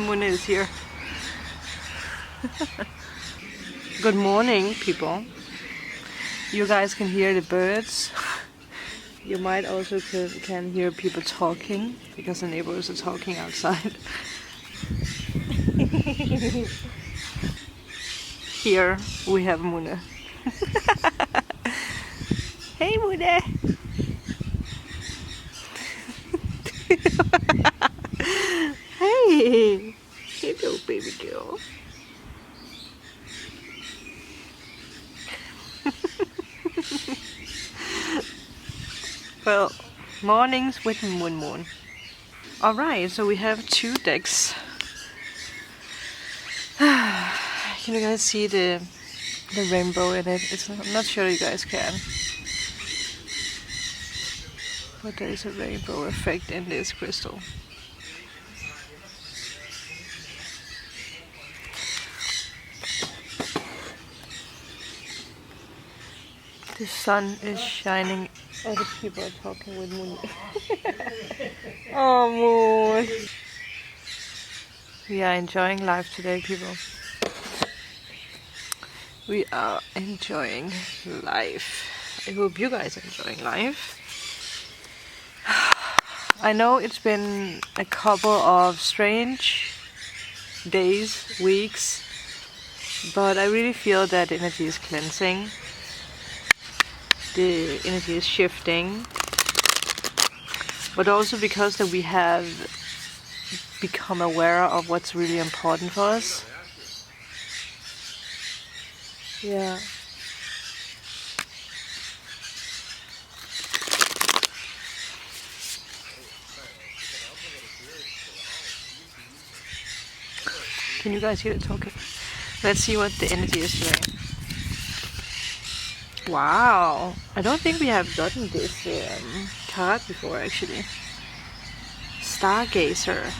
Moon is here. Good morning, people. You guys can hear the birds. You might also can hear people talking because the neighbors are talking outside. Here we have Mune. Hey Mune! Hey! Hello baby girl. Well, mornings with Moon. Alright, so we have 2 decks. Can you guys see the rainbow in it? I'm not sure you guys can. But there is a rainbow effect in this crystal. The sun is shining. Other people are talking with Moon. Oh, Moon. We are enjoying life today, people. We are enjoying life. I hope you guys are enjoying life. I know it's been a couple of strange days, weeks, but I really feel that energy is cleansing. The energy is shifting, but also because that we have become aware of what's really important for us. Yeah. Can you guys hear it talking? Let's see what the energy is today. Wow, I don't think we have gotten this card before actually. Stargazer.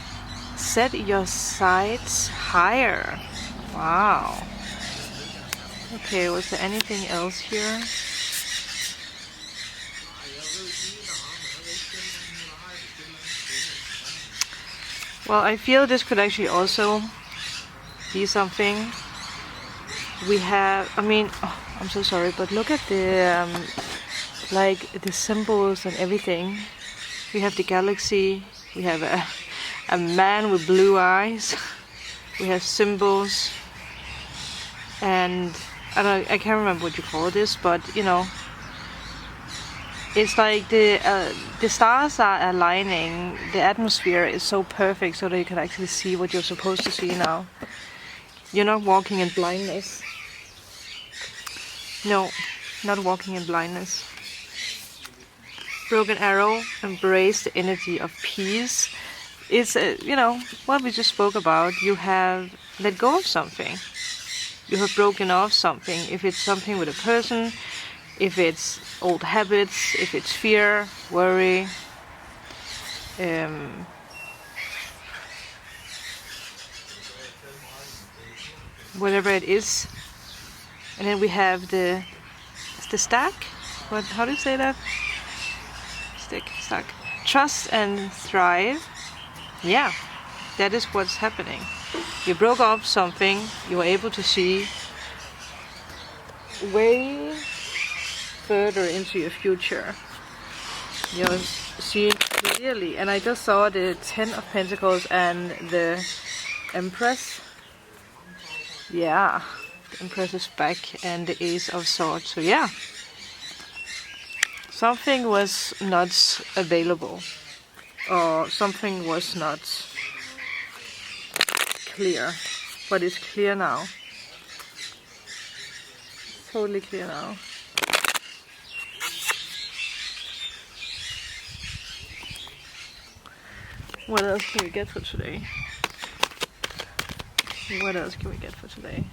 Set your sights higher. Wow. Okay, was there anything else here? Well, I feel this could actually also be something. We have, I mean, oh, I'm so sorry, but look at the like the symbols and everything. We have the galaxy. We have a man with blue eyes. We have symbols, and I can't remember what you call this, but you know, it's like the stars are aligning. The atmosphere is so perfect, so that you can actually see what you're supposed to see now. You're not walking in blindness. No, not walking in blindness. Broken arrow, embrace the energy of peace. It's, you know, what we just spoke about. You have let go of something. You have broken off something. If it's something with a person, if it's old habits, if it's fear, worry, whatever it is. And then we have the stack. What? How do you say that? Stack. Trust and thrive. Yeah, that is what's happening. You broke off something. You were able to see way further into your future. You're seeing clearly. And I just saw the 10 of Pentacles and the Empress. Yeah. The Empress is back and the Ace of Swords. So yeah, something was not available, or something was not clear, but it's clear now. Totally clear now. What else can we get for today? What else can we get for today?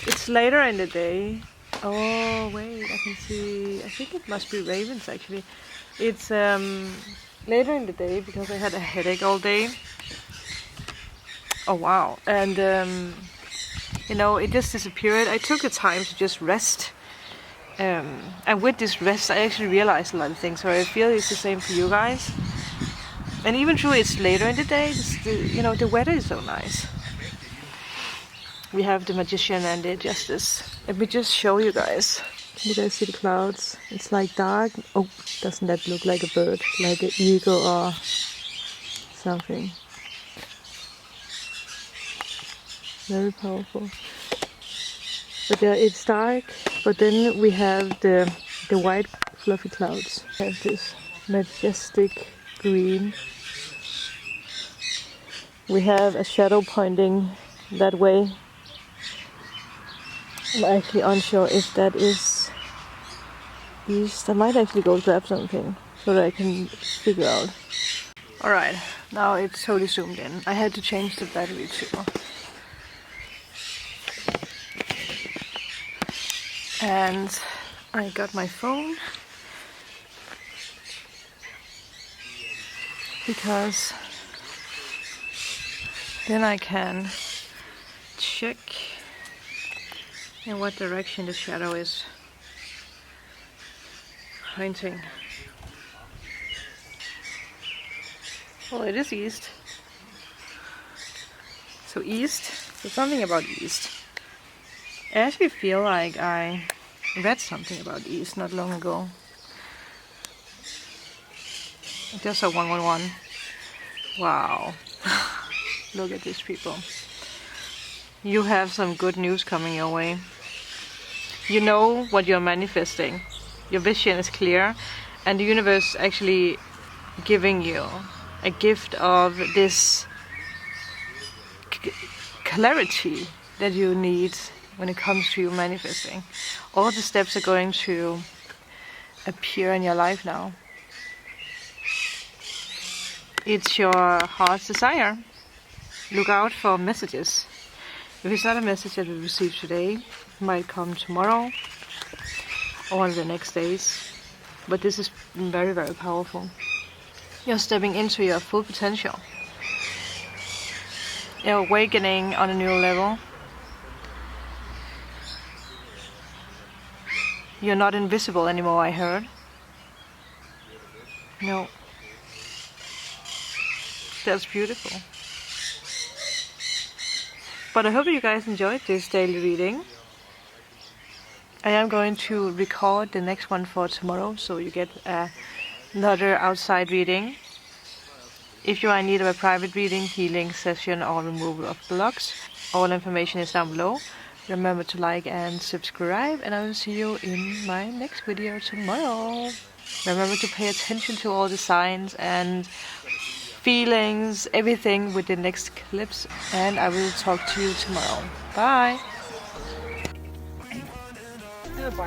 It's later in the day. Oh wait, I can see. I think it must be ravens actually. It's later in the day because I had a headache all day. Oh wow, and you know, it just disappeared. I took the time to just rest. And with this rest, I actually realized a lot of things. So I feel it's the same for you guys. And even though it's later in the day, you know, the weather is so nice. We have the Magician and the Justice. Let me just show you guys. Can you guys see the clouds? It's like dark. Oh, doesn't that look like a bird? Like an eagle or something. Very powerful. But yeah, it's dark. But then we have the white fluffy clouds. We have this majestic green. We have a shadow pointing that way. I'm actually unsure if that is east. I might actually go grab something so that I can figure out. Alright, now it's totally zoomed in. I had to change the battery too. And I got my phone because then I can check in what direction the shadow is pointing. Well, it is east. So east, there's something about east. I actually feel like I read something about east not long ago. I just saw 111. Wow. Look at these people. You have some good news coming your way. You know what you're manifesting. Your vision is clear, and the universe is actually giving you a gift of this clarity that you need when it comes to you manifesting. All the steps are going to appear in your life now. It's your heart's desire. Look out for messages. If it's not a message that we receive today, it might come tomorrow or the next days. But this is very, very powerful. You're stepping into your full potential. You're awakening on a new level. You're not invisible anymore, I heard. No. That's beautiful. But I hope you guys enjoyed this daily reading. I am going to record the next one for tomorrow, so you get another outside reading. If you are in need of a private reading, healing session or removal of blocks, all information is down below. Remember to like and subscribe, and I will see you in my next video tomorrow. Remember to pay attention to all the signs and feelings, everything with the next clips, and I will talk to you tomorrow. Bye! Look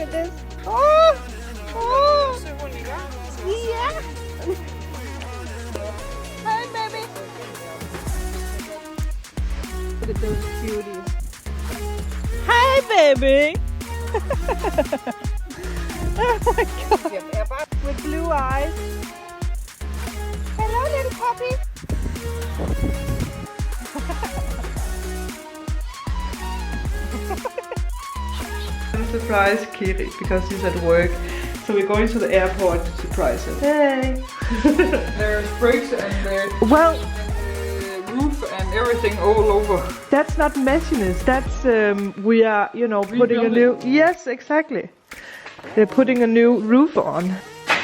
at this. Yeah. Hi, baby. Look at those cuties. Hi, baby. Oh my god! With blue eyes. Hello, little puppy. Surprise Kiris because he's at work. So we're going to the airport to surprise him. Hey! There's brakes and there's Well, roof and everything all over. that's not messiness. That's we are, you know, putting a new. Yes, exactly. They're putting a new roof on.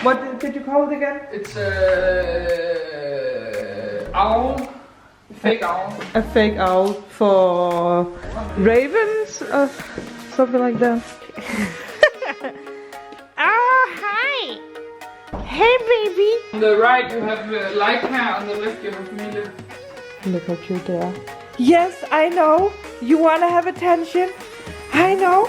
What did you call it again? It's owl, fake owl. A fake owl for ravens or something like that. Oh, hi. Hey, baby. On the right you have Leica, on the left you have Mille. Look how cute they are. Yes, I know. You want to have attention. I know.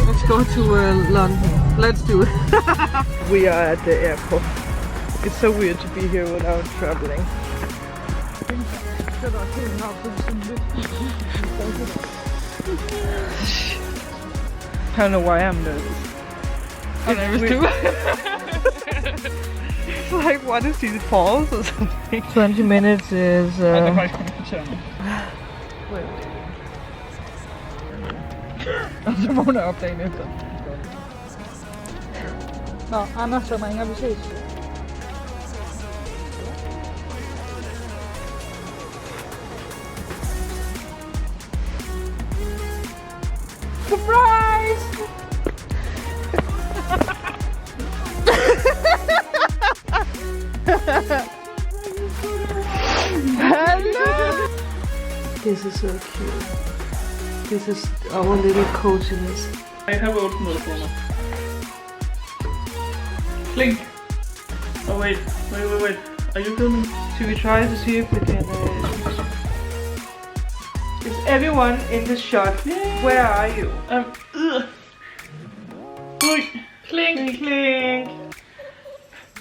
Let's go to London. Let's do it. We are at the airport. It's so weird to be here without traveling. I don't know why I'm nervous. I'm nervous too. It's like, what is these falls or something? 20 minutes is... Det er faktisk kun et kvarter nu. Og så vågner jeg op dagen efter. Nå, Anders, så ringer vi ses. Surprise! Hello! This is so cute. This is our little coziness. Jeg har åbnet noget for mig. Klink! Oh wait. Are you filming? Should we try to see if we can... Is everyone in the shot? Yeah. Where are you? Klink! Clink!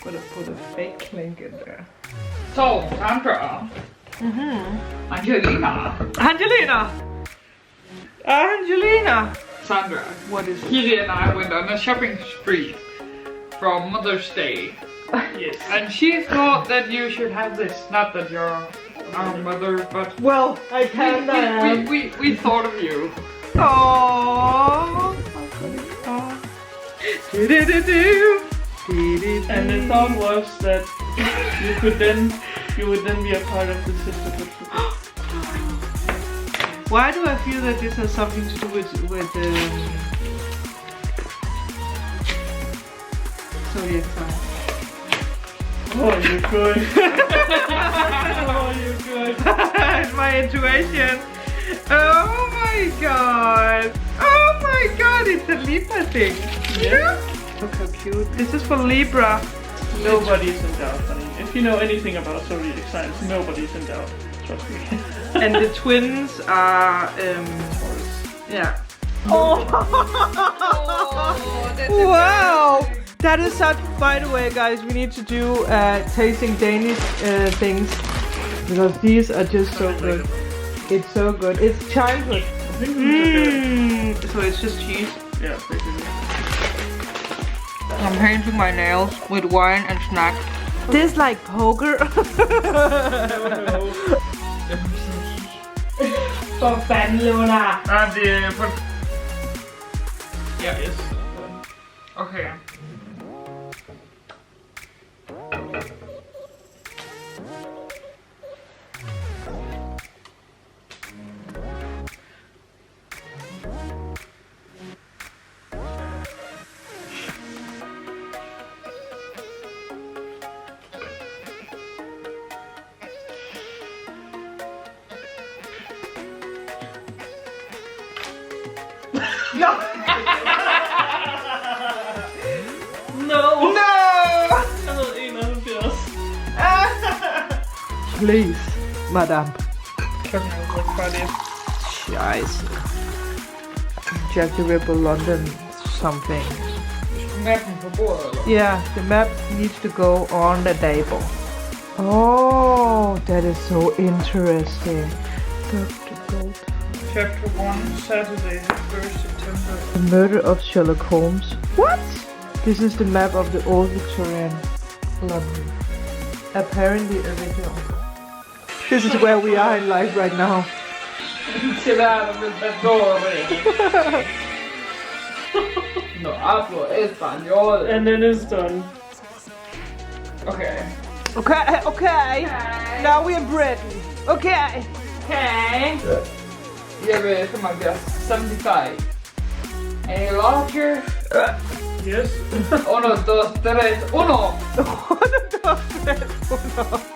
Put a fake clink in there. So, Sandra. Angelina. Angelina! Sandra. What is it? Kiri and I went on a shopping spree for Mother's Day. Yes. And she thought that you should have this. Not that you're our mother, but Well, I can't. we thought of you. Aww. And the thought was that you would then be a part of the sisterhood. Why do I feel that this has something to do with zodiac sign? Oh, you're good. Oh, you're good. It's my intuition. Oh my god. Oh my god, it's a Libra thing. Yeah. Look how cute. This is for Libra. Nobody's in doubt, honey. If you know anything about zodiac signs, nobody's in doubt. Trust me. And the twins are yeah. Oh, wow! That is such. By the way, guys, we need to do tasting Danish things because these are just so good. It's so good. It's childhood. I think these are good. So it's just cheese. Yeah, basically. I'm painting my nails with wine and snack. This like poker. For fanden, Luna. Det er på... Ja, yes. Okay. No! No! No! Jeg ved 71. Please, madame. Klokken er jo bare det. Scheisse. Jack the Ripper London something. Mappen på bordet, eller? Yeah, the map needs to go on the table. Oh, that is so interesting. Dr. Gold. Chapter 1, Saturday, 1st September. The murder of Sherlock Holmes. What? This is the map of the old Victorian London. Apparently original. This is where we are in life right now. Claro, me perdone. No hablo español. And then it's done. Okay. Okay. Now we're in Britain. Okay. Okay. Yeah, come on, guys. 75. Any larger? Yes. 1, 2, 3, 1. 1, 2, 3, 1.